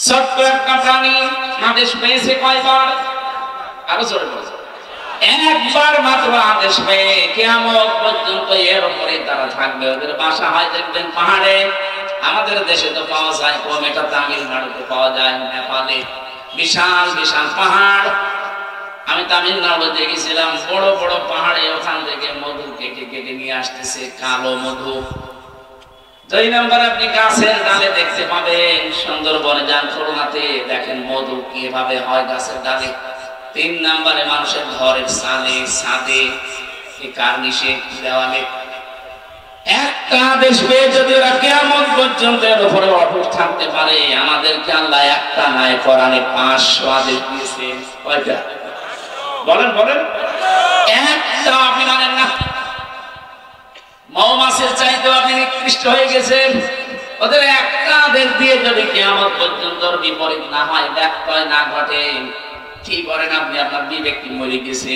ছোট্ট একটা প্রাণী আদেশ পেয়েছে কয়বার? আরো জোরে বলো। একবার মাত্র আদেশ পেয়ে কিয়ামত পর্যন্ত এর উপরে তারা থাকবে। ওদের বাসা হয় দেখবেন পাহাড়ে। আমাদের দেশে তো পাওয়া যায় কম, এটা তামিলনাড়ুতে পাওয়া যায়, নেপালে বিশাল বিশাল পাহাড়। আমি তামিলনাড়ুতে গেছিলাম, বড় বড় পাহাড়ে, ওখান থেকে মধু কেটে কেটে নিয়ে আসতেছে, কালো মধু। 2 নম্বর আপনি গাছের ডালে দেখতে পাবেন, সুন্দরবনে যান, খুলনাতে দেখেন মধু কিভাবে হয় গাছের ডালে। 3 নম্বরে মানুষের ঘরের ছাদে কার্নিশে দেওয়ালে। একটা আদেশ পেয়ে যদি ওরা কিয়ামত পর্যন্ত এর উপরে অটুট থাকতে পারে, আমাদেরকে আল্লাহ একটা নয় কোরআনে 500 আদেশ দিয়েছেন। কয়টা বলেন বলেন? একটা আপনি মানেন না। মৌমাছির চাইতেও আপনি নিকৃষ্ট হয়ে গেছেন। ওদের একটা আদেশ দিয়ে যদি কিয়ামত পর্যন্ত বিপরীত না হয়, ব্যত্যয় না ঘটে, কি করেন আপনি? আপনার বিবেক কি মরে গেছে?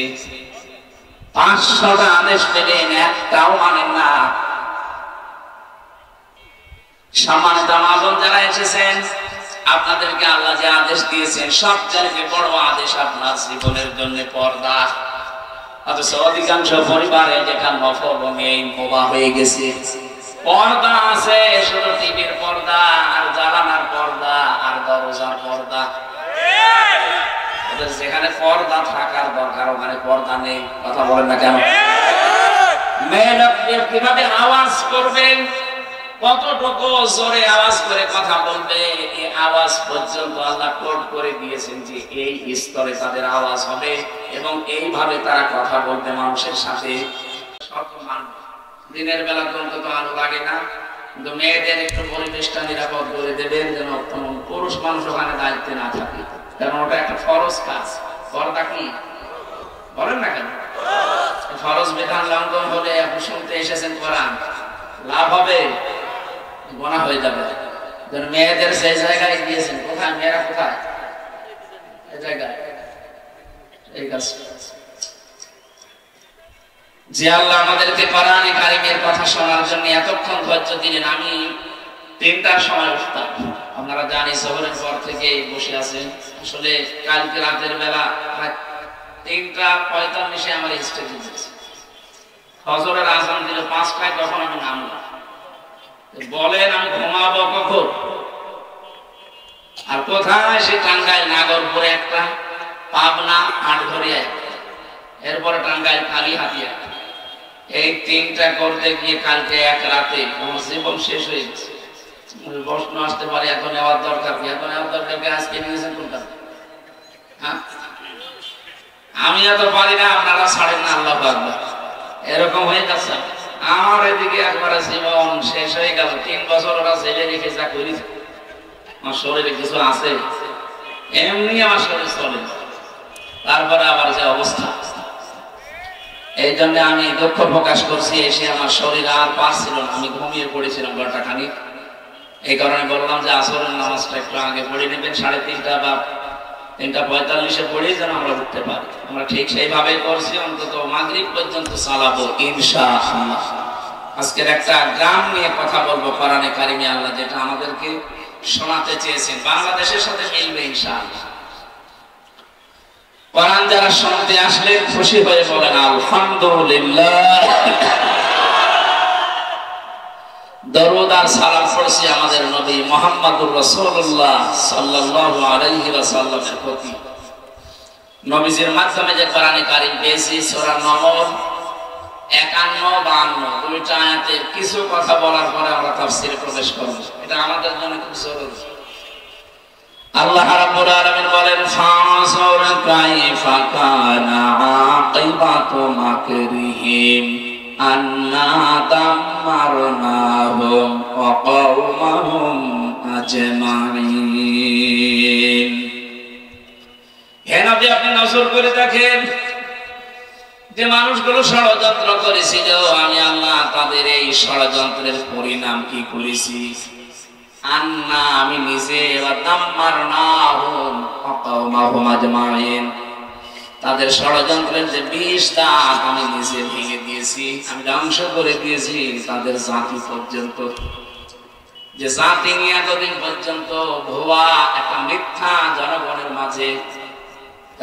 500টা আদেশ পেলেন, একটাও মানেন না। সম্মানিত আমাজন যারা এসেছেন, আপনাদেরকে আল্লাহ যে আদেশ দিয়েছেন, সবচেয়ে বড় আদেশ আপনার জীবনের জন্য পর্দা। অথচ অধিকাংশ পরিবারে যেটা নফল নেই, বোবা হয়ে গেছে। পর্দা আছে, শুধু টিভির পর্দা আর জানালার পর্দা আর দরজার পর্দা। যেখানে পর্দা থাকার দরকার ওখানে পর্দা নেই। কথা বলেন না কেন? মেয়েরা কিভাবে আওয়াজ করবেন, কতটুকু জোরে আওয়াজ করে কথা বলবে, এই আওয়াজ পর্যন্ত আল্লাহ কোড করে দিয়েছেন যে এই স্তরে তাদের আওয়াজ হবে এবং এইভাবে তারা কথা বলবে মানুষের সাথে। দিনের বেলা তো অন্তত আলো লাগে না, কিন্তু মেয়েদের একটু পরিবেশটা নিরাপদ করে দেবেন যেন পুরুষ মানুষ ওখানে দায়িত্বে না থাকে, কারণ ওটা একটা ফরজ কাজ। পর্দা কি বলেন না কেন? ফরজ বিধান লঙ্ঘন হলে আপনি শুনতে এসেছেন কোরআন, লাভ হবে? গোনা হয়ে যাবে। মেয়েদের সেই জায়গায় গিয়েছেন, কোথায় মেয়েরা? কোথায়? এই জায়গায়। ঠিক আছে, যে আল্লাহ আমাদেরকে কোরআনে কারিমের কথা শোনার জন্য এতক্ষণ ধৈর্য দিলেন। আমি 3টার সময় উঠতাম, আপনারা জানি শহরের পর থেকে বসে আছেন। আসলে কালকে রাতের বেলা 3:45 আমার স্টেজে দিয়েছে। ফজরের আজান দিল 5টায়, তখন আমি নামলাম। বলেন আমি ঘুমাবো কখন? আর কোথায়? সে টাঙ্গাইল নাগরপুরে একটা, পাবনা আটঘরিয়া একটা, এরপরে টাঙ্গাইল কালীহাতিয়া। এই 3টা করতে গিয়ে কালকে এক রাতে আমার জীবন শেষ হয়ে গেছে। প্রশ্ন আসতে পারে, এত নেওয়ার দরকার কি? এত নেওয়ার দরকার কি? আজকে নিয়েছেন কোনটা? হ্যাঁ, আমি এত পারি না, আপনারা ছাড়েন না। আল্লাহ আকবার, এরকম হয়ে যাচ্ছে। আমার এদিকে একবারে জীবন শেষ হয়ে গেল। 3 বছর ওরা ছেলে রেখে যা করি, আমার শরীরে কিছু আছে, এমনি আমার শরীর চলে, তারপরে আবার যে অবস্থা। এই জন্য আমি দুঃখ প্রকাশ করছি, এসে আমার শরীর আর পারছিল না, আমি ঘুমিয়ে পড়েছিলাম ঘন্টা খানিক। এই কারণে বললাম যে আসরের নামাজটা একটু আগে পড়ে নেবেন, 3:30 বা 3:45 পড়ে যেন আমরা উঠতে পারি। আমরা ঠিক সেইভাবে করছি, অন্তত মাগরিব পর্যন্ত চালাবো ইনশাআল্লাহ। আজকের একটা গ্রাম নিয়ে কথা বলবো, কোরআনে কারিমে আল্লাহ যেটা আমাদেরকে শোনাতে চেয়েছেন, বাংলাদেশের সাথে মিলবে ইনশাআল্লাহ। কোরআন যারা শুনতে আসলে খুশি হয়ে বলেন আলহামদুলিল্লাহ। দরুদ আর সালাম পড়ছি আমাদের নবী মুহাম্মদুর রাসূলুল্লাহ সাল্লাল্লাহু আলাইহি ওয়াসাল্লামের প্রতি। নবীজির মাধ্যমে যে কোরআনে কারীম পেয়েছি, সূরা নমল 51-52 দুইটা আয়াতের কিছু কথা বলার পরে আমরা তাফসীরে প্রবেশ করব। এটা আমাদের জন্য খুব জরুরি। আল্লাহ রাব্বুল আলামিন বলেন ফানজুর কাইফা কানা আকিবাতু মাকরিহিম আন্না দাম্মারনাহুম ওয়া কওমাহুম আজমাইন। হে নবী, আপনি নজর করে দেখেন যে মানুষগুলো ষড়যন্ত্র করেছিল, আমি আল্লাহ তাদের এই ষড়যন্ত্রের পরিণাম কি করেছি। আন্না, আমি নিজে, তাদের ষড়যন্ত্রের যে 20 দাঁত আমি নিজে ভেঙে দিয়েছি, আমি ধ্বংস করে দিয়েছি তাদের জাতি পর্যন্ত। যে জাতি নিয়ে এতদিন পর্যন্ত ভুয়া একটা কথা জনগণের মাঝে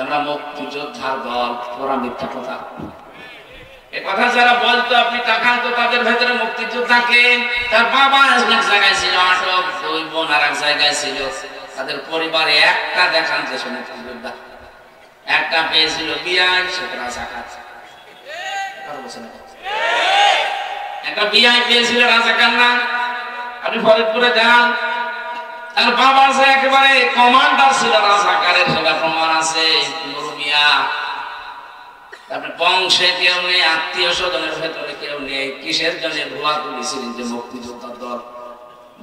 আমরা মুক্তিযোদ্ধার দল, ওরা মিথ্যা কথা। এ কথা যারা বলতো আপনি তাকান তো তাদের ভেতরে মুক্তিযোদ্ধাকে, তার বাবা এক জায়গায় ছিল আটক, দুই বোন আর এক জায়গায় ছিল, তাদের পরিবারে একটা দেখান যে মুক্তিযোদ্ধা, একটা পেয়েছিল বিয়াই, সেটা রাজাকার। একটা বিয়াই পেয়েছিল রাজাকার না? আপনি ফরিদপুরে যান, তার বাবা যে একেবারে কমান্ডার ছিল রাজাকারের, সেটা প্রমাণ আছে। মুরুমিয়া তারপরে বংশে কেউ নেই, আত্মীয় স্বজনের ভেতরে কেউ নেই, কিসের জন্য ভুয়া তুলেছিলেন যে মুক্তিযোদ্ধার দল?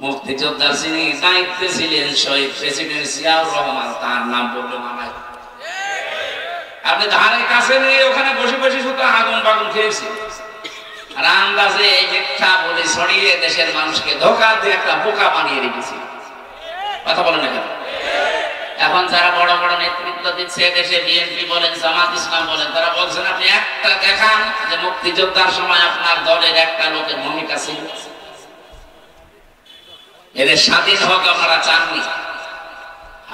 মুক্তিযোদ্ধার যিনি দায়িত্বে ছিলেন শহীদ প্রেসিডেন্ট জিয়াউর রহমান, তার নাম বললো মামাই। আপনি ধারে কাছে নিয়ে ওখানে বসে বসে শুধু আগুন বাগুন খেয়েছি, আর আন্দাজে এই মিথ্যা বলে ছড়িয়ে দেশের মানুষকে ধোঁকা দিয়ে একটা বোকা বানিয়ে রেখেছি। কথা বলেন না কেন? এখন যারা বড় বড় নেতৃত্ব দিচ্ছে দেশে, বিএনপি বলেন, জামাত ইসলাম বলেন, তারা বলছেন আপনি একটা দেখান যে মুক্তিযোদ্ধার সময় আপনার দলের একটা লোকের ভূমিকা ছিল। এদের স্বাধীন হোক আপনারা চাননি।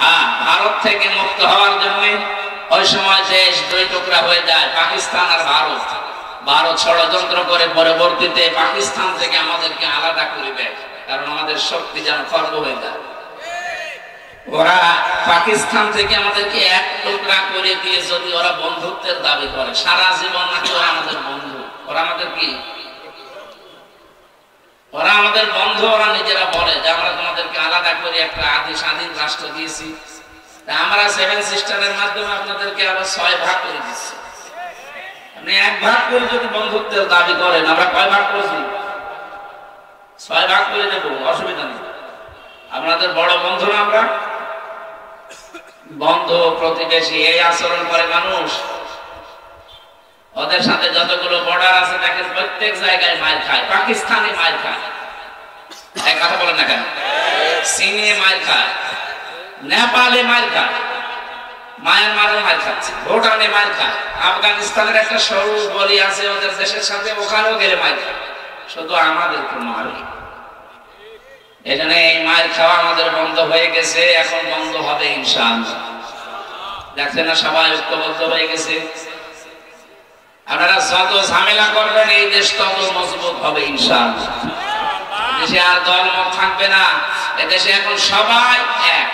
হ্যাঁ, ভারত থেকে মুক্ত হওয়ার জন্য ওই সময় দেশ দুই টুকরা হয়ে যায়, পাকিস্তান আর ভারত। ভারত ষড়যন্ত্র করে পরবর্তীতে পাকিস্তান থেকে আমাদেরকে আলাদা করে দেয়, কারণ আমাদের শক্তি যেন খর্ব হয়ে যায়। ওরা পাকিস্তান থেকে আমাদেরকে এক টুকরা করে দিয়ে যদি ওরা বন্ধুত্বের দাবি করে, সারা জীবন নাকি ওরা আমাদের বন্ধু। ওরা আমাদের কি? ওরা আমাদের বন্ধু। ওরা নিজেরা বলে যে আমরা তোমাদেরকে আলাদা করে একটা আদি স্বাধীন রাষ্ট্র দিয়েছি, আমরা সেভেন সিস্টারের মাধ্যমে আপনাদেরকে আবার 6 ভাগ করে দিচ্ছি। আপনি 1 ভাগ করে যদি বন্ধুত্বের দাবি করেন, আমরা কয় ভাগ করেছি? 6 ভাগ করে দেবো, অসুবিধা নেই। আপনাদের বড় বন্ধু না আমরা? বন্ধু প্রতিবেশী এই আচরণ করে মানুষ। ওদের সাথে যতগুলো বর্ডার আছে দেখেন প্রত্যেক জায়গায় মাইর খায়। পাকিস্তানি মাইর খায়, এই কথা বলেন না কেন? চীনে মাইর খায়, নেপালে মাইর খায়, মায়ানমারে মাইর খাচ্ছে, ভুটানে মাইর খায়, আফগানিস্তানের একটা সরু গলি আছে ওদের দেশের সাথে, ওখানেও গেলে মাইর খায়। শুধু আমাদেরকে মারে। এজন্য এই মায়ের খাওয়া আমাদের বন্ধ হয়ে গেছে, এখন বন্ধ হবে ইনশাআল্লাহ। দেখছেন না সবাই ঐক্যবদ্ধ হয়ে গেছে। আপনারা যত ঝামেলা করবেন এই দেশ তত মজবুত হবে ইনশাআল্লাহ। দেশে আর দলমত থাকবে না, এদেশে এখন সবাই এক,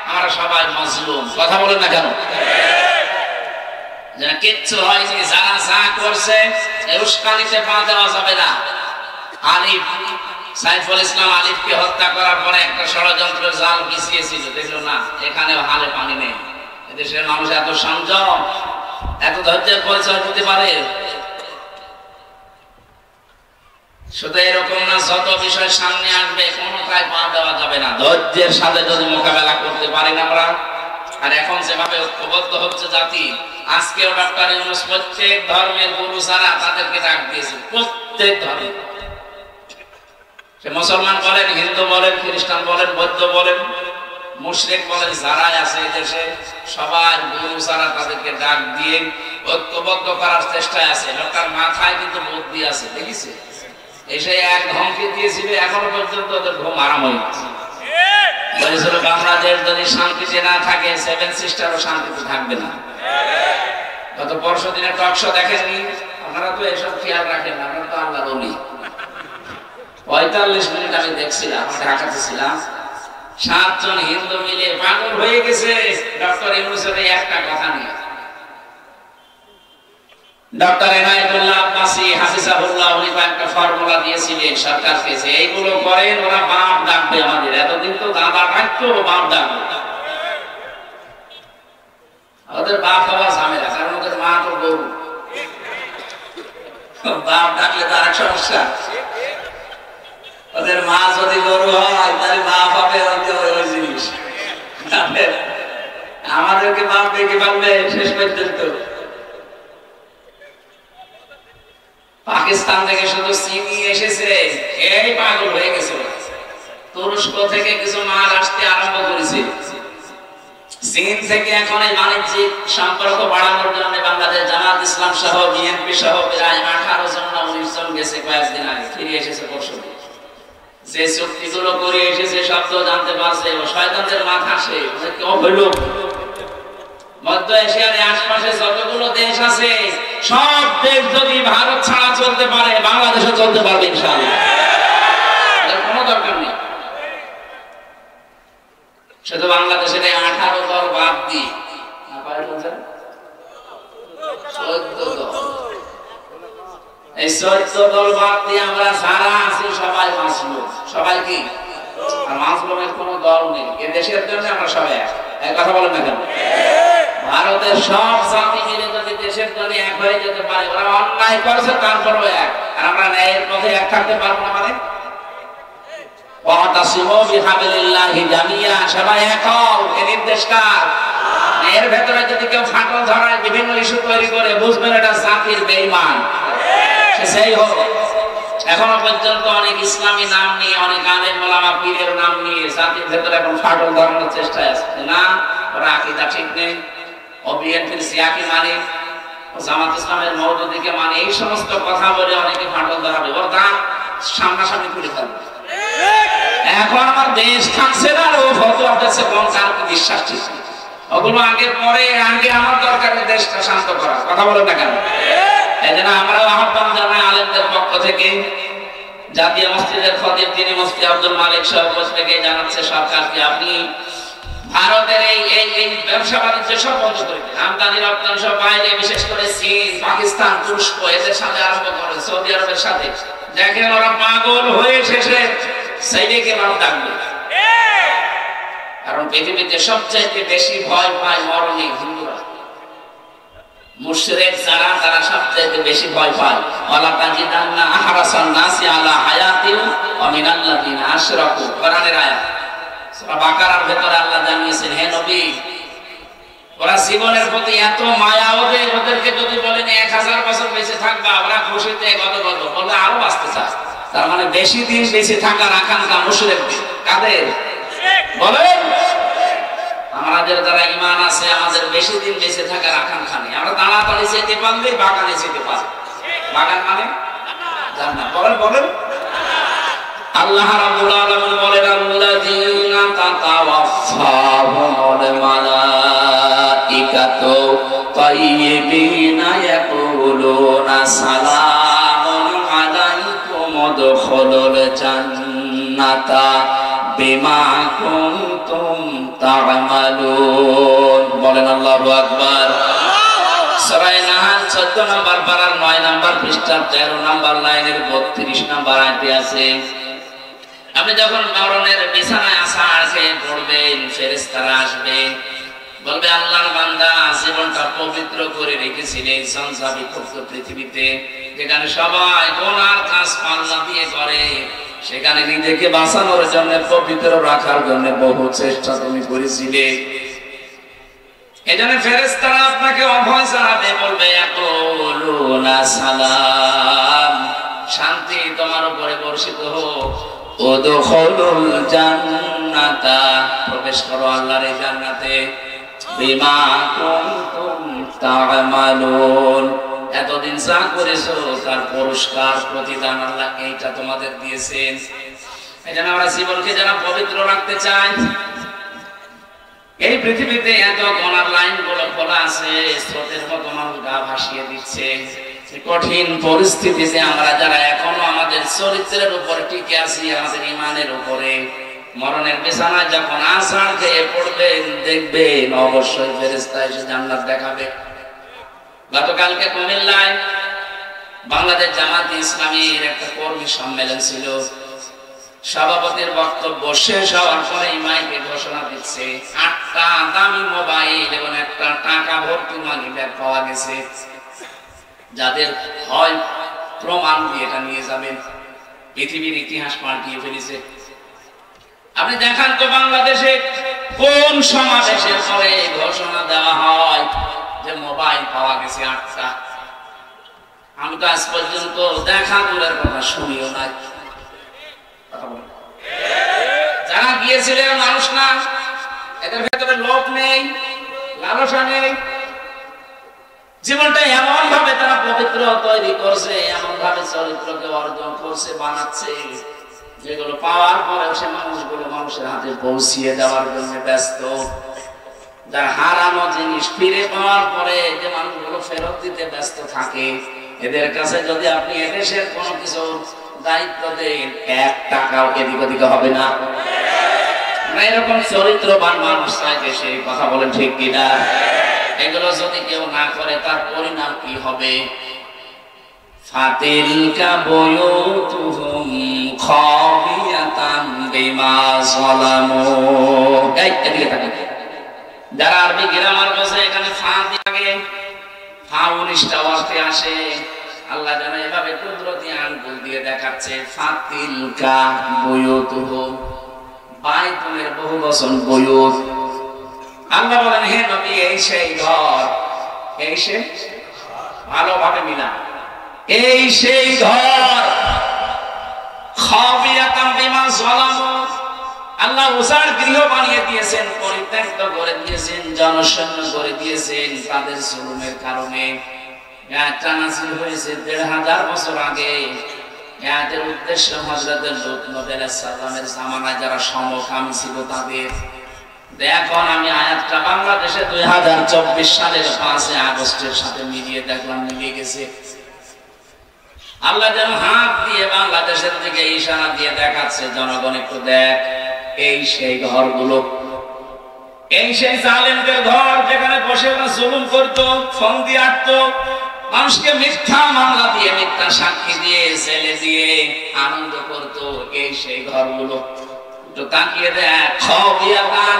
আমরা সবাই মজলুম। কথা বলেন না কেন? যেন কিচ্ছু হয়নি, যারা যা করছে উস্কানিতে পা দেওয়া যাবে না। আলিফ সাইফুল ইসলাম আলিফকে হত্যা করার পরে একটা ষড়যন্ত্রের জাল বিছিয়েছিল, দেখলো না এখানেও হালে পানি নেই। এদেশের মানুষ এত সংযম, এত ধৈর্যের পরিচয় দিতে পারে। শুধু এরকম না, যত বিষয় সামনে আসবে কোনোটাই পা দেওয়া যাবে না। ধৈর্যের সাথে যদি মোকাবেলা করতে পারি না আমরা, আর এখন যেভাবে ঐক্যবদ্ধ হচ্ছে জাতি, আজকেও ডক্টর ইউনূস প্রত্যেক ধর্মের গুরু যারা তাদেরকে ডাক দিয়েছে, প্রত্যেক ধর্ম, মুসলমান বলেন, হিন্দু বলেন, খ্রিস্টান বলেন, বৌদ্ধ বলেন, মুশরিক বলেন, যারাই আছে দেশে সবার গুরু যারা তাদেরকে ডাক দিয়ে ঐক্যবদ্ধ করার চেষ্টায় আছে। লোকের মাথায় কিন্তু বুদ্ধি আছে, দেখিছে? এসে এক ধমকি দিয়েছিল, এখনো পর্যন্ত ওদের ঘুম আরাম হয়ে গেছে। বলেছিল বাংলাদেশ যদি শান্তিতে না থাকে, সেভেন সিস্টারও শান্তিতে থাকবে না। গত পরশু দিনের টক শো দেখেননি? আপনারা তো এসব খেয়াল রাখেন না, আপনারা তো আল্লাহর ওলি। 45 মিনিট আমি দেখছিলাম, ঢাকাতে ছিলাম, 7 জন হিন্দু মিলে পাগল হয়ে গেছে ডক্টর ইউনূসের এই একটা কথা নিয়ে। ডক্টর এনায়েতুল্লাহ আব্বাসী হাফিজাহুল্লাহ উনি একটা ফর্মুলা দিয়েছিলেন সরকারকে, যে এইগুলো করেন ওরা বাপ ডাকবে আমাদের। এতদিন তো দাদা ডাকতো, বাপ ডাকবে। ওদের বাপ হওয়া ঝামেলা, কারণ ওদের মা তো গরু। বাপ ডাকলে তো আরেক সমস্যা। ওদের মা যদি গরু হয় তাহলে বাপ হবে ওই জিনিস। আমাদেরকে বাপ দেখে পারবে শেষ পর্যন্ত। পাকিস্তান থেকে শুধু চিনি এসেছে, এই পাগল হয়ে গেছে। তুরস্ক থেকে কিছু মাল আসতে আরম্ভ করেছে। চীন থেকে এখন এই বাণিজ্যিক সম্পর্ক বাড়ানোর জন্য বাংলাদেশ জামাত ইসলাম সহ বিএনপি সহ প্রায় 18 জন না 19 জন গেছে কয়েকদিন আগে, ফিরে এসেছে পরশু। যে চুক্তিগুলো করে এসেছে সব তো জানতে পারছে, ও শয়তানদের মাথা সে কেউ হইল। মধ্য এশিয়ার আশপাশে যতগুলো দেশ আছে সব দেশ যদি ভারত ছাড়া চলতে পারে বাংলাদেশও চলতে পারবে ইনশাআল্লাহ, এর কোনো দরকার নেই। শুধু বাংলাদেশের 18 দল বাদ দিয়ে 14 দল, এই 14 দল বাদ দিয়ে আমরা সারা আছি সবাই মাসলুম। সবাই কি? আর মাসলুমের কোনো দল নেই। এই দেশের জন্য আমরা সবাই এক কথা বলেন না কেন? ভারতের সব জাতি মিলে যদি দেশের জন্য এক হয়ে যেতে পারে, ওরা অন্যায় করেছে তারপরও এক, আর আমরা ন্যায়ের পথে এক থাকতে পারবো না মানে? ওয়াতাসিমু বিহাবিলিল্লাহি জামিয়া, সবাই এক হও, এই নির্দেশ কার? এর ভেতরে যদি কেউ ফাটল ধরায় বিভিন্ন ইস্যু তৈরি করে বুঝবেন এটা জাতির বেঈমান, সে সেই হোক। এখনো পর্যন্ত অনেক ইসলামী নাম নিয়ে, অনেক আলেম ওলামা পীরের নাম নিয়ে জাতির ভেতরে এখন ফাটল ধরানোর চেষ্টায় আছে। না, ওরা আকীদা ঠিক নেই, ও বিএনপির সিয়াকি মানে, ও জামাত ইসলামের মওদুদিকে মানে, এই সমস্ত কথা বলে অনেকে ফাটল ধরাবে, ওর দাঁত সামনাসামনি খুলে ফেলবে। এখন আমার দেশ থাকছে না, ও ফতোয়া দিচ্ছে কোন কারকে বিশ্বাস ঠিক, ওগুলো আগে পরে, আগে আমার দরকার দেশটা শান্ত করা। কথা বলেন না কেন? এজন্য আমরা আহ্বান জানাই আলেমদের পক্ষ থেকে, জাতীয় মসজিদের খতিব তিনি মুফতি আব্দুল মালিক সাহেব থেকে জানাচ্ছে সরকারকে, আপনি ভারতের এই ব্যবসা বাণিজ্য সব বন্ধ করে দিন, আমদানি রপ্তানি সব বাইরে, বিশেষ করে চীন, পাকিস্তান, তুরস্ক এদের সাথে আরম্ভ করেন, সৌদি আরবের সাথে। দেখেন ওরা পাগল হয়ে শেষে সেইদিকে মানুষ ডাকবে। কারণ পৃথিবীতে সবচাইতে বেশি ভয় পায় মরণে হিন্দুরা, মুশরিক যারা, তারা সবচাইতে বেশি ভয় পায়। ওয়ালা তাজিদান্না আহরাসান নাসি আলা হায়াতিন ওয়া মিনাল্লাযিনা আশরাকু, কোরআনের আয়াত। সূরা বাকারার ভেতরে আল্লাহ জানিয়েছেন, হে নবী, ওরা জীবনের প্রতি এত মায়া, ওদেরকে যদি বলেন 1000 বছর বেঁচে থাকবা, ওরা খুশিতে গদগদ, বলবে আরো বাঁচতে চায়। তার মানে বেশি দিন বেঁচে থাকার আকাঙ্ক্ষা মুশরিকদের। কাদের বলেন? আমাদের যারা ঈমান আছে, আমাদের বেশি দিন বেঁচে থাকার আকাঙ্ক্ষা নেই। আমরা তাড়াতাড়ি যেতে পারলে বাগানে যেতে পারি। বাগান মানে জান্নাত। বলেন আল্লাহ রাব্বুল আলামিন বলেন, আল্লাযীনা তাতাওয়াফাহুমুল মালাইকাতু তাইয়্যিবিনা ইয়াকুলুনা সালামুন আলাইকুম উদখুলুল জান্নাতা বিমা কুনতুম তা'মালুন। বলেন আল্লাহু আকবার। সূরা নাহাল 14 নম্বর পারার 9 নম্বর পৃষ্ঠার 13 নম্বর লাইনের 32 নম্বর আয়াতে আছে, আপনি যখন মরণের বিছানায় আসার খেয়ে পড়বেন, ফেরেশতারা আসবে, বলবে আল্লাহর বান্দা জীবনটা পবিত্র করে রেখেছিলেন সংসাবিত পৃথিবীতে, যেখানে সবাই গুনার কাজ পাল্লা দিয়ে করে, সেখানে নিজেকে বাঁচানোর জন্য, পবিত্র রাখার জন্য বহু চেষ্টা তুমি করেছিলে। এজন্য ফেরেশতারা আপনাকে অভয় জানাবে, বলবে ইয়াকুলুনা সালাম, শান্তি তোমার উপরে বর্ষিত হোক, উদখুলুল জান্নাতা, প্রবেশ করো আল্লাহর এই জান্নাতে, বিমা কুনতুম তা'মালুন, এতদিন যা করেছো তার পুরস্কার প্রতিদান আল্লাহ এইটা তোমাদের দিয়েছেন। এজন্য আমরা জীবনকে যারা পবিত্র রাখতে চাই, এই পৃথিবীতে এত গুনার লাইনগুলো খোলা আছে, স্রোতের মতো মানুষ গা ভাসিয়ে দিচ্ছে। কঠিন পরিস্থিতিতে আমরা যারা এখনো আমাদের চরিত্রের উপরে টিকে আছি, আমাদের ঈমানের উপরে, মরণের বিছানায় যখন আছাড় খেয়ে পড়বেন, দেখবেন অবশ্যই ফেরেশতা এসে জান্নাত দেখাবে। গতকালকে কুমিল্লায় বাংলাদেশ জামাত ইসলামীর একটা কর্মী সম্মেলন ছিল। সভাপতির বক্তব্য শেষ হওয়ার পরে মাইকে ঘোষণা দিচ্ছে 8টা দামি মোবাইল এবং একটা টাকা ভর্তি মানি ব্যাগ পাওয়া গেছে, যাদের হয় প্রমাণ দিয়ে এটা নিয়ে যাবেন। পৃথিবীর ইতিহাস পাল্টিয়ে ফেলেছে। আপনি দেখান তো বাংলাদেশে কোন সমাবেশের পরে ঘোষণা দেওয়া হয় যে মোবাইল পাওয়া গেছে 8টা? আমি তো আজ পর্যন্ত দেখা দূরের কথা শুনিও নাই। যারা গিয়েছিলেন মানুষ না, এদের ভেতরে লোভ নেই, লালসা নেই, জীবনটা এমন ভাবে তারা পবিত্র তৈরি করছে, এমন ভাবে চরিত্রকে অর্জন করছে, বানাচ্ছে, এগুলো পাওয়ার পরে সে মানুষগুলো মানুষের হাতে পৌঁছিয়ে দেওয়ার জন্য ব্যস্ত। যার হারানো জিনিস ফিরে পাওয়ার পরে যে মানুষগুলো ফেরত দিতে ব্যস্ত থাকে, এদের কাছে যদি আপনি এদেশের কোনো কিছু দায়িত্ব দেন, 1 টাকাও এদিক ওদিক হবে না। এরকম চরিত্রবান মানুষ চাইছে, সেই কথা বলেন ঠিক কিনা? এগুলো যদি কেউ না করে তার পরিণাম কি হবে? ফাতিলকা বুয়ুতুহুম খাবিয়াতাম বিমা যালামু। এই এদিকে তাকান। যারা আরবি গ্রামার বোঝে এখানে ফা দিয়ে ফা 19টা অর্থে আসে। আল্লাহ যেন এভাবে কুদরতি আঙ্গুল দিয়ে দেখাচ্ছে ফাতিলকা বুয়ুতুহুম, বাইতুলের বহু বচন বুয়ুত। আল্লাহ বলেন হে নবী এই সেই ঘর, এই সেই ভালোভাবে মিলা, এই সেই ঘর খাবিয়াতাম বিমা যালামু। আল্লাহ উজাড় গৃহ বানিয়ে দিয়েছেন, পরিত্যক্ত করে দিয়েছেন, জনশূন্য করে দিয়েছেন তাদের জুলুমের কারণে। আয়াতটা নাযিল হয়েছে 1500 বছর আগে। আয়াতের উদ্দেশ্য হযরত লূত নবী আলাইহিস সালামের জামানায় যারা সমকামী ছিল তাদের। এখন আমি আয়াতটা বাংলাদেশে 2024 সালের 5 আগস্টের সাথে মিলিয়ে দেখলাম, মিলিয়ে গেছে। আল্লাহ যেন হাত দিয়ে বাংলাদেশের দিকে ইশারা দিয়ে দেখাচ্ছে, জনগণ একটু দেখ, এই সেই ঘরগুলো, এই সেই জালেমদের ঘর যেখানে বসে ওরা জুলুম করত, ফোন দিয়ে আটতো, মানুষকে মিথ্যা মামলা দিয়ে, মিথ্যা সাক্ষী দিয়ে, জেলে দিয়ে আনন্দ করত। এই সেই ঘরগুলো একটু তাকিয়ে দেখ। খাবিয়াতান,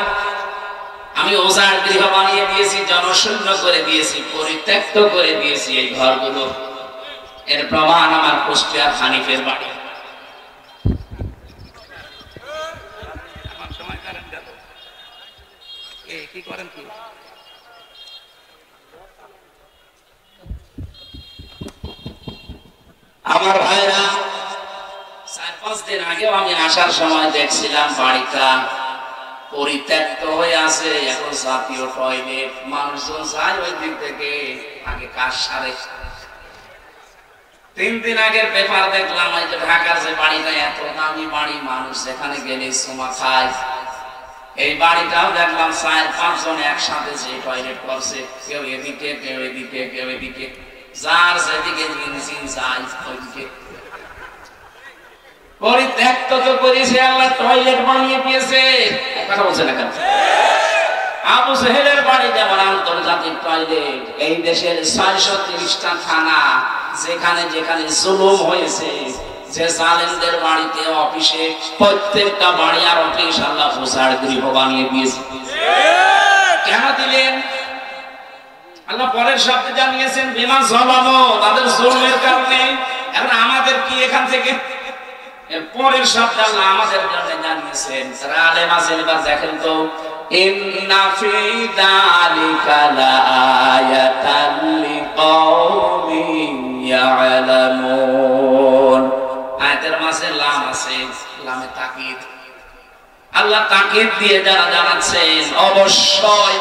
আমি উজাড় গৃহ বানিয়ে দিয়েছি, জনশূন্য করে দিয়েছি, পরিত্যক্ত করে দিয়েছি এই ঘরগুলো। এর প্রমাণ আমার কুষ্টিয়ার হানিফের বাড়ি। কি করেন কি? আমার ভাইরা, 4-5 দিন আগেও আমি আসার সময় দেখছিলাম বাড়িটা পরিত্যক্ত হয়ে আছে। এখন জাতীয় টয়লেট, মানুষজন যায় ওই দিক থেকে, আগে কাজ সারে। 3 দিন আগের পেপার দেখলাম, এই যে ঢাকার যে বাড়িটা এত দামি বাড়ি, মানুষ যেখানে গেলে সোমা খায়, এই বাড়িটাও দেখলাম 4-5 জন একসাথে যে টয়লেট করছে, কেউ এদিকে কেউ এদিকে কেউ এদিকে, যার যেদিকে যায় ওইদিকে। পরিত্যক্ত তো করেছে, আল্লাহ টয়লেট বানিয়ে দিয়েছে। কথা বলছে না কেন? আবু জেহেলের বাড়ি যেমন আন্তর্জাতিক টয়লেট, এই দেশের 630টা থানা যেখানে যেখানে জুলুম হয়েছে, যে জালেমদের বাড়িতে অফিসে, প্রত্যেকটা বাড়ি আর অফিস আল্লাহ উজাড় গৃহ বানিয়ে দিয়েছে। কেন দিলেন? আল্লাহ পরের শব্দে জানিয়েছেন বিমা যালামু, তাদের জুলমের কারণে। এখন আমাদের কি এখান থেকে? পরের শব্দ আল্লাহ আমাদের জন্য জানিয়েছেন। আলেম আছেন, এবার দেখেন তো, ইন্না ফি যালিকা লাআয়াতান লিকাওমিন ইয়ালামুন। আয়াতের মাঝে লাম আছে, লামে তাকিদ। আল্লাহ তাকিদ দিয়ে যারা জানাচ্ছেন, অবশ্যই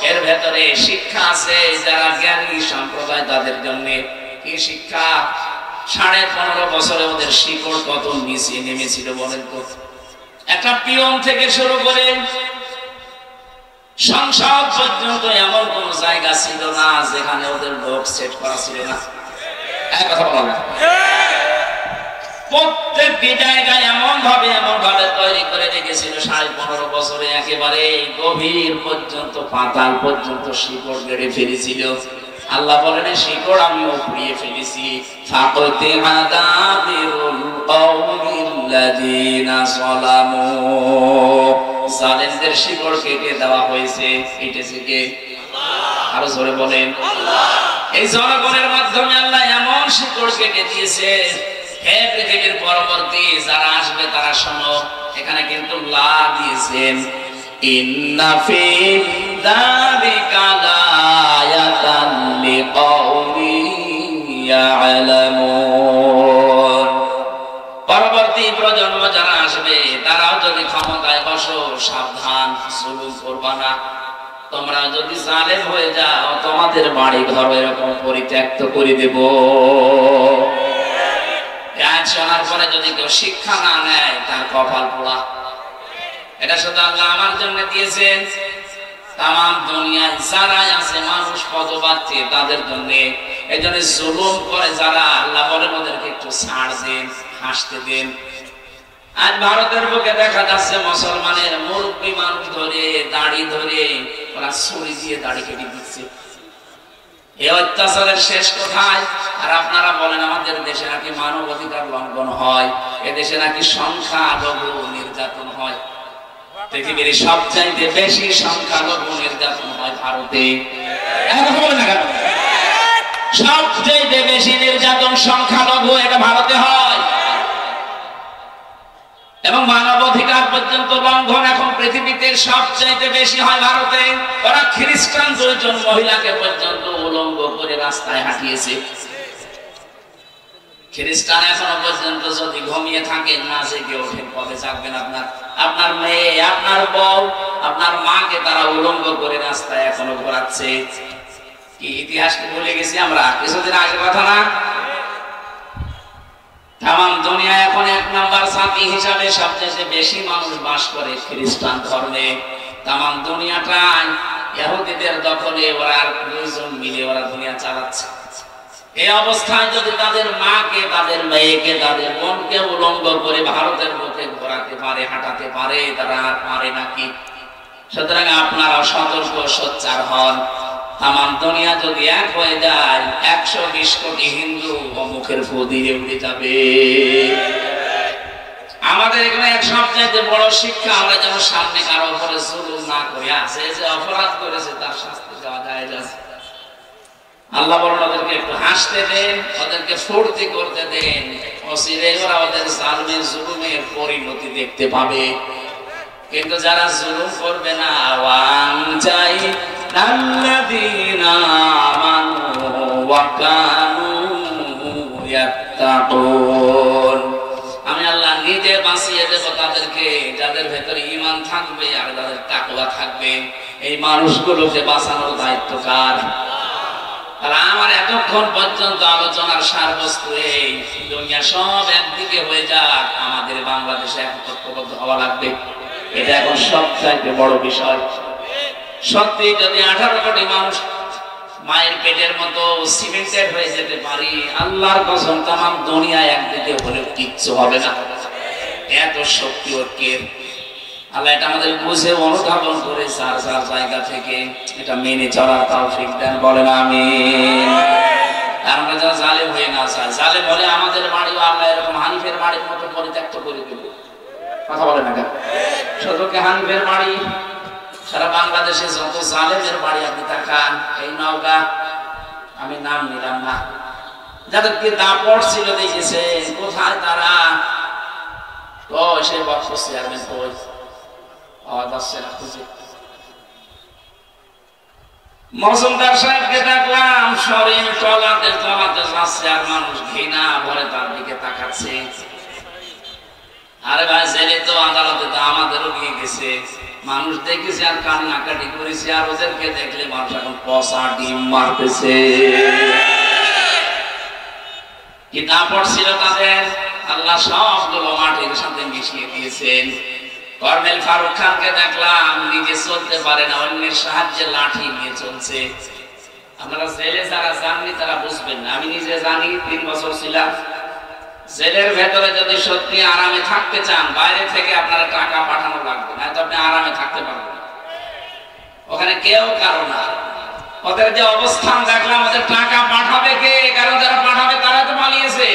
এর ভেতরে শিক্ষা আছে যারা জ্ঞানী সম্প্রদায় তাদের জন্য। কি শিক্ষা? 15.5 বছরে ওদের শিকড় কত নিচে নেমেছিল বলেন তো। একটা পিয়ন থেকে শুরু করে সংসদ পর্যন্ত এমন কোন জায়গা ছিল না যেখানে ওদের লোক সেট করা ছিল না। এক কথা বলা না, প্রত্যেকটি জায়গায় এমন ভাবে তৈরি করে রেখেছিল 15.5 বছরে, একেবারে গভীর পর্যন্ত, পাতাল পর্যন্ত শিকড় গেড়ে ফেলেছিল। আল্লাহ বলেন শিকড় আমি উপড়িয়ে ফেলেছি। ফাকতে আদাবিরুল কওমিল্লাযিনা যালামু, জালেমদের শিকড় কেটে দেওয়া হয়েছে। কেটেছে কে? আল্লাহ। আরো জোরে বলেন আল্লাহ। এই জনগণের মাধ্যমে আল্লাহ এমন শিকড় কেটে দিয়েছে, হে পৃথিবীর পরবর্তী যারা আসবে তারা শোনো, এখানে কিন্তু লা দিয়েছেন। ইন্না ফি যালিকা লাআয়াতান লিকাওমিন ইয়ালামুন। পরবর্তী প্রজন্ম যারা আসবে তারাও যদি ক্ষমতায় বসো, সাবধান, জুলুম করবা না। তোমরা যদি জালেম হয়ে যাও, তোমাদের বাড়ি ঘর এরকম পরিত্যক্ত করে দেব। আয়াত শোনার পরে যদি কেউ শিক্ষা না নেয় তার কপাল পোড়া। এটা শুধু আল্লাহ আমার জন্য দিয়েছেন, তাম দুনিয়ায় যারাই আছে মানুষ পদ পাচ্ছে তাদের জন্য। এই জন্য জুলুম করে যারা, আল্লাহ বলেন ওদেরকে একটু ছাড় দেন, হাসতে দেন। আজ ভারতের বুকে দেখা যাচ্ছে মুসলমানের মুরব্বী মানুষ ধরে দাড়ি ধরে ওরা ছুরি দিয়ে দাড়ি কেটে দিচ্ছে। এই অত্যাচারের শেষ কোথায়? আর আপনারা বলেন আমাদের দেশে নাকি মানব অধিকার লঙ্ঘন হয়, এদেশে নাকি সংখ্যালঘু নির্যাতন হয়। পৃথিবীর সবচাইতে বেশি সংখ্যালঘু নির্যাতন হয় ভারতে। সবচাইতে বেশি নির্যাতন সংখ্যালঘু, এটা ভারতে হয়। এবং মানবাধিকার পর্যন্ত লঙ্ঘন এখন পৃথিবীতে সবচাইতে বেশি হয় ভারতে। ওরা খ্রিস্টান 2 জন মহিলাকে পর্যন্ত উলঙ্গ করে রাস্তায় হাঁটিয়েছে। খ্রিস্টান এখনো পর্যন্ত যদি ঘুমিয়ে থাকেন, না জেগে ওঠেন, কবে জাগবেন? আপনার মেয়ে, আপনার বউ, আপনার মাকে তারা উলঙ্গ করে রাস্তায় এখনো ঘোরাচ্ছে। কি ইতিহাসকে ভুলে গেছি আমরা? কিছুদিন আগের কথা না? তাম দুনিয়া এখন 1 নাম্বার জাতি হিসাবে সবচেয়ে বেশি মানুষ বাস করে খ্রিস্টান ধর্মে। তাম দুনিয়াটাই ইহুদিদের দখলে, ওরা আর 2 জন মিলে ওরা দুনিয়া চালাচ্ছে। এই অবস্থায় যদি তাদের মাকে, তাদের মেয়েকে, তাদের বোনকে উলঙ্গ করে ভারতের বুকে ঘোরাতে পারে, হাঁটাতে পারে, তারা আর পারে নাকি? সুতরাং আপনারা সতর্ক সোচ্চার হন। তাম দুনিয়া যদি এক হয়ে যায়, 120 কোটি হিন্দু মুখের ফু দিয়ে উড়ে যাবে। আমাদের এখানে এক সবচেয়ে বড় শিক্ষা, আমরা যেন সামনে কারো উপরে জুলুম না করি। আছে যে অপরাধ করেছে তার শাস্তি দেওয়া যায়। আল্লাহ বলেন ওদেরকে একটু হাসতে দেন, ওদেরকে ফুর্তি করতে দেন, অচিরে ওরা ওদের জালমে জুলুমের পরিণতি দেখতে পাবে। কিন্তু যারা জুলুম করবে না, ওয়ান চাই আল্লাযীনা আমানু ওয়া কানু ইয়াত্তাকুন, আমি আল্লাহ নিজে বাঁচিয়ে দেব তাদেরকে যাদের ভেতরে ঈমান থাকবে আর যাদের তাকওয়া থাকবে। এই মানুষগুলোকে বাঁচানোর দায়িত্ব কার? আর আমার এতক্ষণ পর্যন্ত আলোচনার সারবস্তু এই, দুনিয়া সব একদিকে হয়ে যাক, আমাদের বাংলাদেশে একত্রবদ্ধ হওয়া লাগবে। এটা এখন সবচাইতে বড় বিষয়। সত্যি যদি 18 কোটি মানুষ মায়ের পেটের মতো সিমেন্টেড হয়ে যেতে পারি, আল্লাহর কসম তাম দুনিয়া একদিকে হলেও কিচ্ছু হবে না। এত শক্তি ঐক্যের। আল্লাহ এটা আমাদের বুঝে অনুধাবন করে যার যার জায়গা থেকে এটা মেনে চলার তৌফিক দেন, বলেন আমিন। আমরা যা জালেম হয়ে না চাই, জালেম বলে আমাদের বাড়িও আল্লাহ এরকম হানিফের বাড়ির মতো পরিত্যক্ত করে দেব। কথা বলে না কেন? শুধু কি হানিফের বাড়ি? সারা বাংলাদেশে যত জালেমের বাড়ি আপনি তাকান, এই নওগাঁ, আমি নাম নিলাম না, যাদেরকে দাপট ছিল দেখেছে, কোথায় তারা? সে বক্স চেয়ারম্যান কই আওয়াজ আসছে না খুঁজে। মজুমদার সাহেবকে দেখলাম শরীর চলাতে চলাতে যাচ্ছে, আর মানুষ ঘৃণা ভরে তার দিকে তাকাচ্ছে। আরে ভাই, জেলে তো আদালতে তো আমাদেরও নিয়ে গেছে, মানুষ দেখেছে আর কান্নাকাটি করেছে। আর ওদেরকে দেখলে মানুষ এখন পচা ডিম মারতেছে। কি দাপট ছিল তাদের! আল্লাহ সবগুলো মাটির সাথে মিশিয়ে দিয়েছেন। কর্নেল ফারুক খানকে দেখলাম নিজে চলতে পারে না, অন্যের সাহায্যে লাঠি নিয়ে চলছে। আপনারা জেলে যারা জাননি তারা বুঝবেন না। আমি নিজে জানি, 3 বছর ছিলাম জেলের ভেতরে। যদি সত্যি আরামে থাকতে চান, বাইরে থেকে আপনারা টাকা পাঠানো লাগবে না, তো আপনি আরামে থাকতে পারবেন। ওখানে কেউ কারো না। ওদের যে অবস্থান দেখলাম, ওদের টাকা পাঠাবে কে? কারণ যারা পাঠাবে তারা তো পালিয়েছে।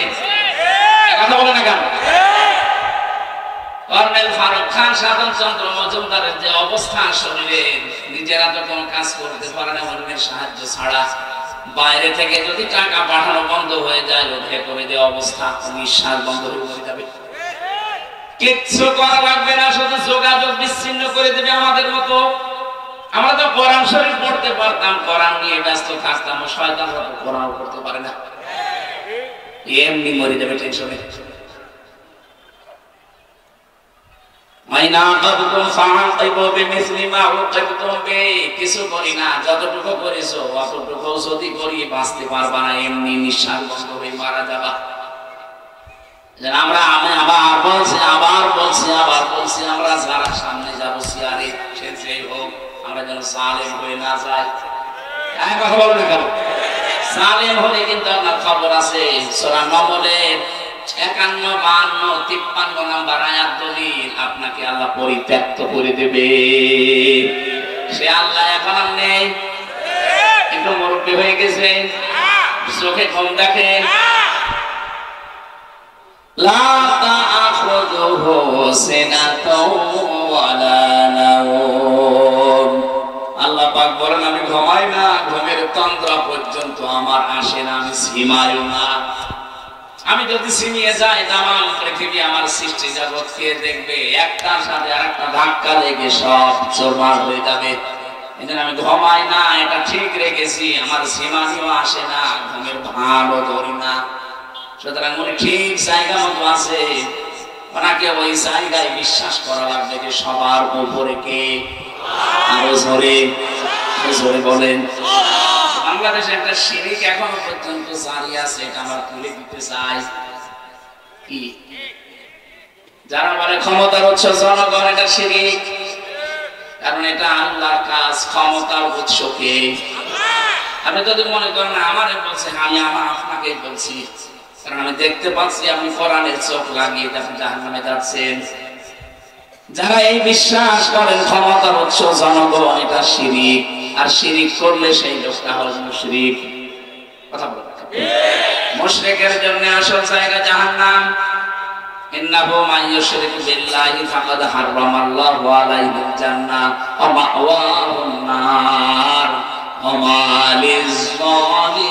কথা বলে না কেন? কর্নেল ফারুক খান, সাধন চন্দ্র মজুমদারের যে অবস্থান শরীরে, নিজেরা তো কোনো কাজ করতে পারে না অন্যের সাহায্য ছাড়া। বাইরে থেকে যদি টাকা পাঠানো বন্ধ হয়ে যায়, ওদের করে যে অবস্থা, নিঃশ্বাস বন্ধ হয়ে যাবে। কিচ্ছু করা লাগবে না, শুধু যোগাযোগ বিচ্ছিন্ন করে দেবে আমাদের মতো। আমরা তো কোরআন শরীফ পড়তে পারতাম, কোরআন নিয়ে ব্যস্ত থাকতাম, শয়তানরা তো কোরআন পড়তে পারে না, এমনি মরে যাবে টেনশনে। কিছু করি না, যতটুকু করেছো অতটুকু যদি করি বাঁচতে পারবা না, এমনি নিঃশ্বাস বন্ধ হয়ে মারা যাবা। আমি আবার বলছি আমরা যারা সামনে যাবো সিয়ারে সে যেই হোক আমরা যেন সালেম হয়ে না যাই। কথা বলো না কেন? সালেম হলে কিন্তু আপনার খবর আছে। সূরা নম্বরের ৫১, ৫২, ৫৩ নাম্বার আয়াত দলিল আপনাকে আল্লাহ পরিত্যক্ত করে দেবে। সে আল্লাহ এখন আর নেই, একটু মুরব্বী হয়ে গেছে, চোখে কম দেখে। লা তা'খুযুহু সিনাতুন ওয়ালা নাওম। আল্লাহ পাক বলেন আমি ঘুমাই না, ঘুমের তন্দ্রা পর্যন্ত আমার আসে না, আমি ঘুমাইও না। আমি যদি ছিনিয়ে যাই তামাম পৃথিবী আমার সৃষ্টি জগৎ কে দেখবে, একটার সাথে আরেকটা ধাক্কা লেগে সব চোরমার হয়ে যাবে। এজন্য আমি ঘুমাই না, এটা ঠিক রেখেছি। আমার সীমানিও আসে না, ঘুমের ভানও ধরি না। সুতরাং উনি ঠিক জায়গা মতো আছে। ওনাকে ওই জায়গায় বিশ্বাস করা লাগবে যে সবার উপরে কে। আরো জোরে বলেন। বাংলাদেশে একটা শিরিক এখনো পর্যন্ত জারি আছে, এটা আমরা তুলে দিতে চাই। কি যারা বলে ক্ষমতার উৎস জনগণ, এটা শিরিক। কারণ এটা আল্লাহর কাজ, ক্ষমতার উৎস কে? আপনি যদি মনে করেন আমারে বলছে, আমি আপনাকে বলছি, কারণ আমি দেখতে পাচ্ছি আপনি কোরআনের চোখ লাগিয়ে আপনি জাহান্নামে যাচ্ছেন। যারা এই বিশ্বাস করেন ক্ষমতার উৎস জনগণ, এটা শিরিক। আর শিরিক করলে সেই লোকটা হল মুশরিক। কথা বলেন, মুশরিকের জন্য আসল জায়গা জাহান্নাম। ইন্নাহু মান ইউশরিক বিল্লাহি ফাকাদ হারামাল্লাহু আলাইহিল জান্নাহ ওয়া মাওয়াহুন নার ওয়া মা লিয-যালিমিনা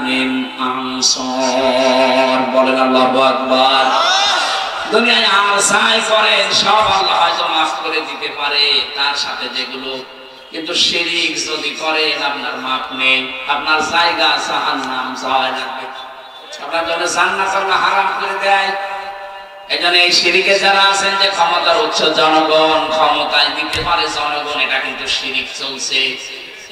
মিন আনসার। বলেন আল্লাহু আকবার। দুনিয়ায় আর যাই করেন সব আল্লাহ হয়তো মাফ করে দিতে পারে, তার সাথে যেগুলো, কিন্তু শিরিক যদি করেন আপনার মাপ নেই, আপনার জায়গা জাহান্নাম যাওয়া লাগবে। আপনার জন্য জান্নাত আল্লাহ হারাম করে দেয়। এজন্য এই শিরিকে যারা আছেন যে ক্ষমতার উৎস জনগণ, ক্ষমতায় দিতে পারে জনগণ, এটা কিন্তু শিরিক চলছে।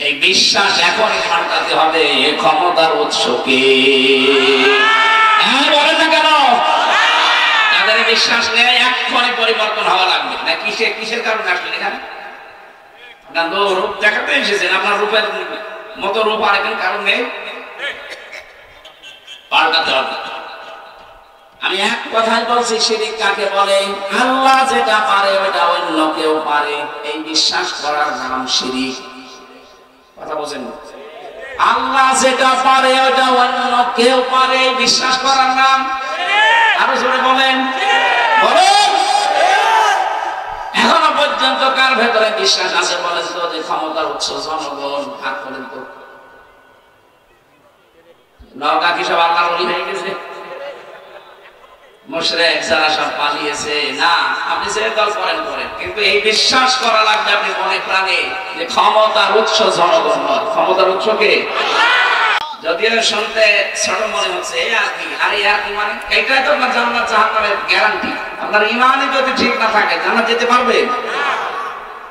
এই বিশ্বাস এখনই পাল্টাতে হবে, ক্ষমতার উৎস কে? বলেন না কেন? তাদের বিশ্বাস নেই, এখনই পরিবর্তন হওয়া লাগবে। না কিসের কারণে আসলেন এখানে? আপনার রূপ দেখাতে এসেছেন, আপনার রূপের মতো রূপ আর এখানে কারণ নেই, পাল্টাতে হবে। আমি এক কথাই বলছি, শিরিক কাকে বলে? আল্লাহ যেটা পারে ওটা অন্য কেউ পারে, এই বিশ্বাস করার নাম শিরিক। কথা বলছেন? আল্লাহ যেটা পারে ওটা অন্য কেউ পারে, বিশ্বাস করার নাম। আরো জোরে বলেন, বলেন। এখনো পর্যন্ত কার ভেতরে বিশ্বাস আছে বলেন তো যে ক্ষমতার উৎস জনগণ? হাত করেন তো। নওগাঁ কি সব আল্লাহর ওলি হয়ে গেছে? মুশরিক যারা সব পালিয়েছে না, আপনি যে দল করেন, কিন্তু এই বিশ্বাস করা লাগবে আপনি মনে প্রাণে যে ক্ষমতার উৎস জনগণ নয়, ক্ষমতার উৎস কে? যদিও শুনতে ছোট মনে হচ্ছে, মানে এইটাই তো আপনার জান্নাত জাহান্নামের গ্যারান্টি। আপনার ঈমানই যদি ঠিক না থাকে জান্নাত যেতে পারবে?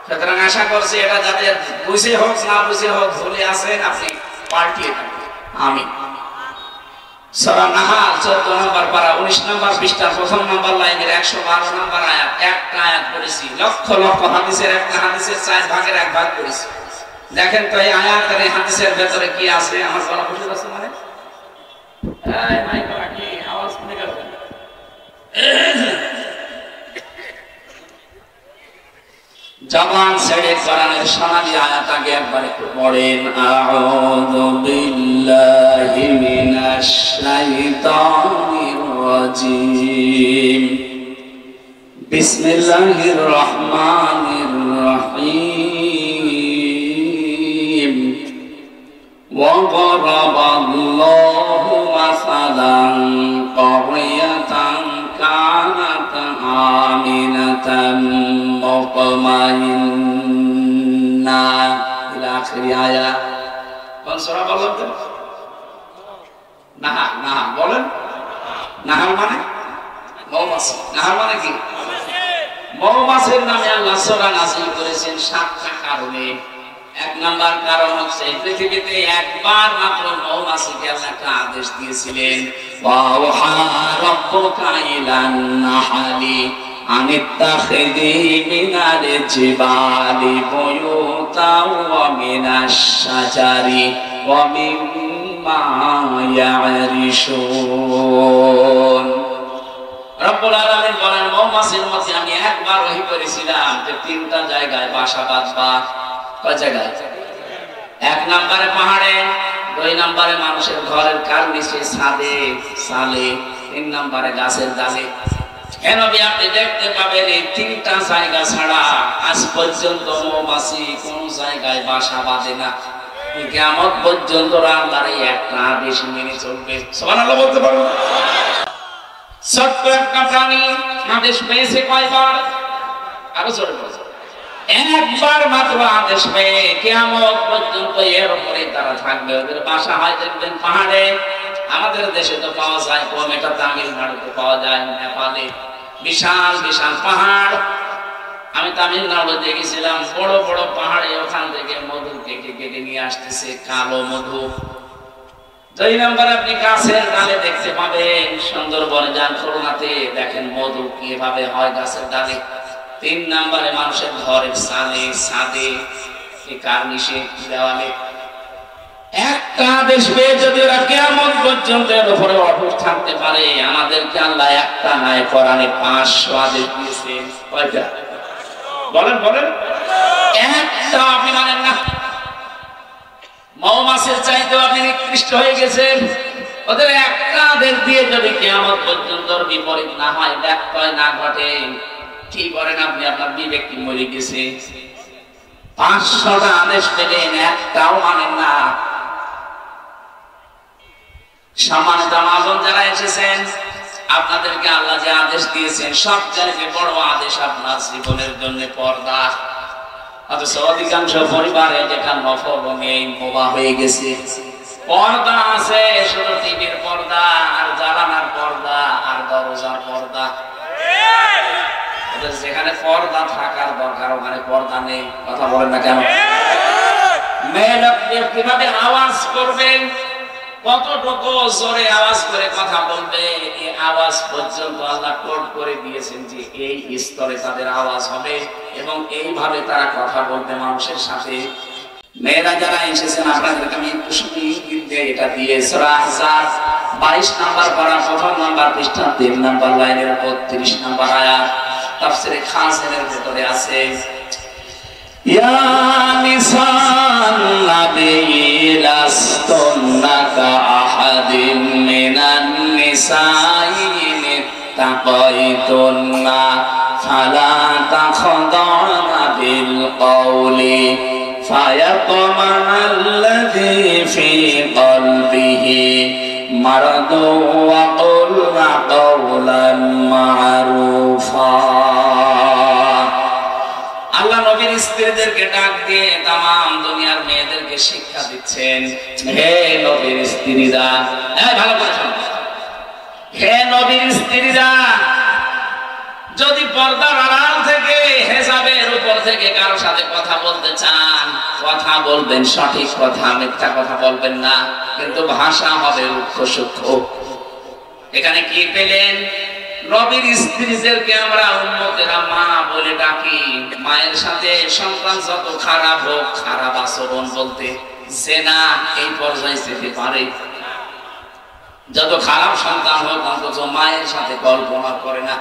সুতরাং আশা করছি এটা যাতে বুঝে হোক না বুঝে হোক, ভুলে আসেন আপনি পাল্টিয়ে থাকবেন। আমিন। সূরা নাহাল ১৪ নম্বর পারা ১৯ নম্বর পৃষ্ঠার ১ম নম্বর লাইনের ১১২ নম্বর আয়াত। একটা আয়াত পড়েছি, লক্ষ লক্ষ হাদিসের একটা হাদিসের ৪ ভাগের ১ ভাগ করেছি। দেখেন তো এই আয়াতের এই হাদিসের ভেতরে কি আছে। আমার গলা বুঝে যাচ্ছে মানে এই মাইক রাখি আওয়াজ শুনে গেল। জবান ছেড়ে কোরআনের সোনালী আয়াত আগে একবার একটু পড়েন। আউযু বিল্লাহি মিনাশ শাইতানির রাজিম। বিসমিল্লাহির রহমানির রহিম। ওয়া দারাবাল্লাহু মাসালান ক্বরিয়াতান কানাত আমিনাতান মুতমাইন্না ইলা আখির আয়াত। কোন সূরা বলেন তো? নাহাল। নাহাল বলেন। নাহাল মানে মৌমাছি। নাহাল মানে কি? মৌমাছির নামে আল্লাহ সূরা নাযিল করেছেন 7টা কারণে। এক নাম্বার কারণ হচ্ছে পৃথিবীতে একবার মাত্র মৌমাছিকে আল্লাহ একটা আদেশ দিয়েছিলেন, ওয়াহা রাব্বুকা ইলান নাহলি আনিত্তাখিযি মিনাল জিবালি বুয়ুতাও ওয়া মিনাশ শাজারি ওয়া মিম্মা ইয়ারিশুন। রব্বুল আলামিন বলেন, মৌমাছির মধ্যে আমি একবার ওহী করেছিলাম যে তিনটা জায়গায় বাসা বাঁধবা। কয় জায়গায়? এক নম্বরে পাহাড়ে, দুই নম্বরে মানুষের ঘরের কার নিচে ছাদে সালে, তিন নম্বরে গাছের ডালে। হে নবী, আপনি দেখতে পাবেন এই তিনটা জায়গা ছাড়া আজ পর্যন্ত মৌমাছি কোন জায়গায় বাসা বাঁধে না। কিয়ামত পর্যন্ত আল্লাহর এই একটা বেশি মেনে চলবে। সুবহানাল্লাহ বলতে পারো? ছোট্ট একটা প্রাণী আদেশ পেয়েছে কয়বার? আরো জোরে বলো। একবার মাত্র আদেশ পেয়ে কিয়ামত পর্যন্ত এর উপরে তারা থাকবে। ওদের বাসা হয় দেখবেন পাহাড়ে। আমাদের দেশে তো পাওয়া যায়, কম, এটা তামিলনাড়ুতে পাওয়া যায়, নেপালে বিশাল বিশাল পাহাড়। আমি তামিলনাড়ু দেখেছিলাম, বড় বড় পাহাড়ে ওখান থেকে মধু কেটে কেটে নিয়ে আসতেছে, কালো মধু। দুই নম্বর আপনি গাছের ডালে দেখতে পাবেন, সুন্দরবনে যান, খুলনাতে দেখেন মধু কিভাবে হয় গাছের ডালে। তিন নম্বরে মানুষের ঘরের সালে ছাদে, কার্নিশে, দেওয়ালে। একটা আদেশ পেয়ে যদি ওরা কিয়ামত পর্যন্ত এর উপরে অটুট থাকতে পারে, আমাদেরকে আল্লাহ একটা নয় কোরআনে 500 আদেশ দিয়েছেন। কয়টা বলেন বলেন? একটা আপনি মানেন না। মৌমাছির চাইতেও আপনি নিকৃষ্ট হয়ে গেছেন। ওদের একটা আদেশ দিয়ে যদি কিয়ামত পর্যন্ত বিপরীত না হয়, ব্যত্যয় না ঘটে, কি করেন আপনি? আপনার বিবেক কি মরে গেছে? 500টা আদেশ পেলেন, একটাও মানেন না। সম্মানিত মহাজন যারা এসেছেন, আপনাদেরকে আল্লাহ যে আদেশ দিয়েছেন সবচেয়ে বড় আদেশ আপনার জীবনের জন্য পর্দা। অথচ অধিকাংশ পরিবারে যেটা নফল নেই, মোবা হয়ে গেছে। পর্দা আছে শুধু টিভির পর্দা, আর জানালার পর্দা, আর দরজার পর্দা। যেখানে পর্দা থাকার দরকার ওখানে পর্দা নেই। কথা বলেন না কেন? মেয়ে লোককে কিভাবে আওয়াজ করবেন, কতটুকু জোরে আওয়াজ করে কথা বলবে, এই আওয়াজ পর্যন্ত আল্লাহ কোড করে দিয়েছেন যে এই স্তরে তাদের আওয়াজ হবে এবং এইভাবে তারা কথা বলবে মানুষের সাথে। মেয়েরা যারা এসেছেন, আপনাদেরকে আমি একটু এটা দিয়ে সূরা আহজাব 22 নাম্বার পারা, প্রথম নাম্বার পৃষ্ঠা 3 নাম্বার লাইনের 32 নাম্বার আয়াত তাফসীরে খাসেনের ভিতরে আছে, ইয়া নিসান নাবিয়্যি লাস্তুন্না কাআহাদিন মিনান নিসাই তাকাইতুন্না ফালা তাখদানা বিল কওলি ফায়াতমানাল্লাযী ফী কলবিহি মারাদু ওয়া কুলনা কাওলান মা'রুফা। আল্লাহ নবীর স্ত্রীদেরকে ডাক দিয়ে তামাম দুনিয়ার মেয়েদেরকে শিক্ষা দিচ্ছেন, হে নবীর স্ত্রীরা, ভালো করে শোনো, হে নবীর স্ত্রীরা, যদি পর্দার আড়াল থেকে, হেজাবের উপর থেকে কারোর সাথে কথা বলতে চান, কথা বলবেন সঠিক কথা, মিথ্যা কথা বলবেন না, কিন্তু ভাষা হবে রুক্ষ সূক্ষ্ম। এখানে কি পেলেন? নবীর স্ত্রীদেরকে আমরা উম্মতেরা মা বলে ডাকি। মায়ের সাথে সন্তান যত খারাপ হোক, খারাপ আচরণ বলতে জেনা এই পর্যায়ে যেতে পারে। যত খারাপ সন্তান হোক, অন্তত মায়ের সাথে কল্পনা করে না।